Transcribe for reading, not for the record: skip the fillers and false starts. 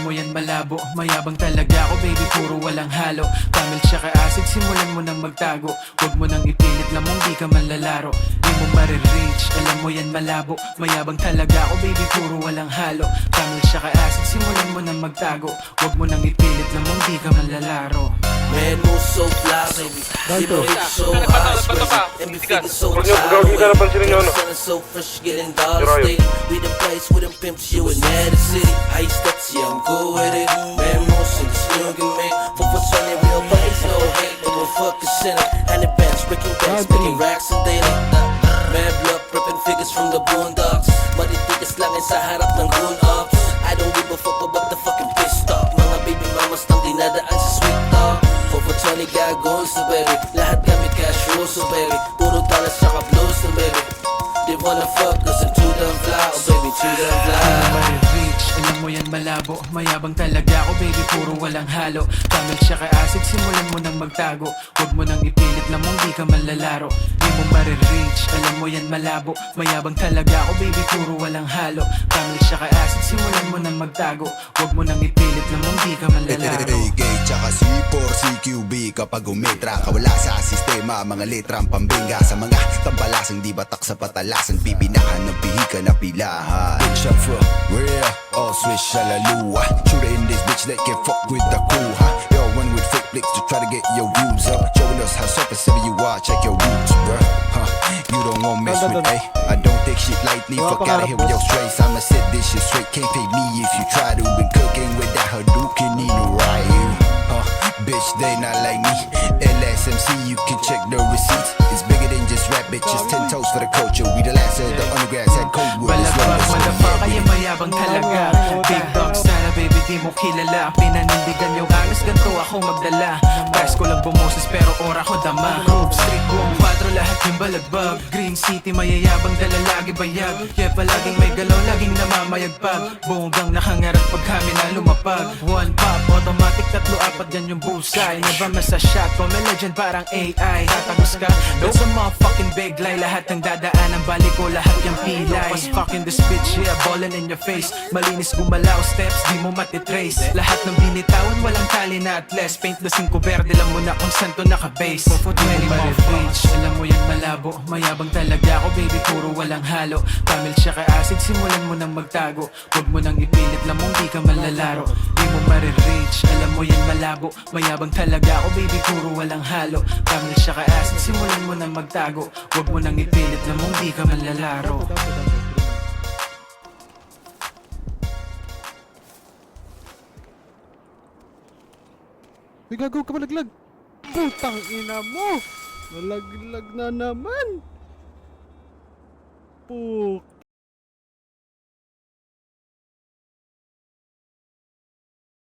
alam mo yan malabo. Mayabang talaga ako baby, puro walang halo. Camel tsaka acid, simulan mo nang magtago. Huwag mo nang ipilit, lamang di ka manlalaro. Di mo marireach, alam mo yan malabo. Mayabang talaga ako baby, puro walang halo. Camel tsaka acid, simulan mo nang magtago. Huwag mo nang ipilit, lamang di ka manlalaro. Man, move so fly, baby. Keep it hit so high, it's crazy. And be feeling so tired, feeling so fresh, getting dollar state. We the place, we the pimps, you in the city. High steps, yeah, I'm good with it. Man, motion, you get me. For Sunday, real place, no hate. But we're fucking sinning. And the bands, breaking bands, making racks and daily. Man, blood, ripping figures from the boondocks. Matitigas lang ay sa harap ng goon-ups. I don't give a fuck about the fucking pissed off. Mga baby mamas nang dinadaan sa sweet talk. For 20 gagawin sa baby. Lahat kami cash rules sa baby. Puro dollars tsaka blues na baby. They wanna fuck us and too damn fly. Oh baby, too damn fly. Marireach, alam mo yan malabo. Mayabang talaga ako baby, puro walang halo. Camel tsaka acid, simulan mo nang magtago. Huwag mo nang ipilit, lamang di ka manlalaro. Di mo marireach, alam mo yan malabo. Mayabang talaga ako baby, puro walang halo. Camel tsaka acid, simulan mo nang magtago. Huwag mo nang ipilit, lamang di ka manlalaro. Gay tsaka C4, CQB kapag umetra ka wala sa sistema, mga letrang pambinga. Sa mga tambalasang di batak sa patalasan, pipinahan ng pihika na pilahan. Big shot for real, all switch halaluwa. Shooter in this bitch that can fuck with the crew, huh? Yo, one with fake flicks to try to get your views up. Showing us how surface you are, check your roots, bruh. Huh? You don't want mess with me. I don't take shit lightly, fuck out of here with your strays. I'ma set this shit straight, can't fake me if you try to. Been cooking with that Hadouken, need to Ryu. Bitch, they not like me. LSMC, you can check the receipts. It's bigger than just rap, bitches. 10 toes for the culture. We the last of the undergrads, had cold wood. Balabag, malapaka, yung mayabang talaga. Big dog sana baby, di mo kilala. Pinanindigan yung alas, ganito ako magdala. Guys ko lang bumoses pero ora ko dama. Grove Street, buong 4, lahat yung balagbag. Green City, mayayabang dala lagi bayag. Yeah, palaging may galaw, laging namamayagpag. Bonggang nakangarap pag kami na lumapag. One pop, automatic, 3-4 yan yung bullseye. Never miss a shot, from a legend parang AI. Tatagos ka, that's a motherfucking big lie. Lahat ng dadaanan, balik ko lahat yung pilay. Was fucking this bitch, yeah, ballin' in your face. Malinis gumalaw, steps, di mo matitrace. Lahat ng binitawan, walang tali na atlas. Paint the 5 verde, alam mo na kung saan to nakabase. For 20 more reach, alam mo yan malabo. Mayabang talaga ako baby, puro walang halo. Camel tsaka acid, simulan mo nang magtago. Huwag mo nang ipilit, lamang di ka manlalaro. Di mo marireach, alam mo yan malabo. Mayabang talaga ako baby, puro walang halo. Camel tsaka acid, simulan mo nang magtago. Huwag mo nang ipilit, lamang di ka manlalaro. Uy, gagaw ka malaglag. Putang ina mo. Malaglag na naman. Puk.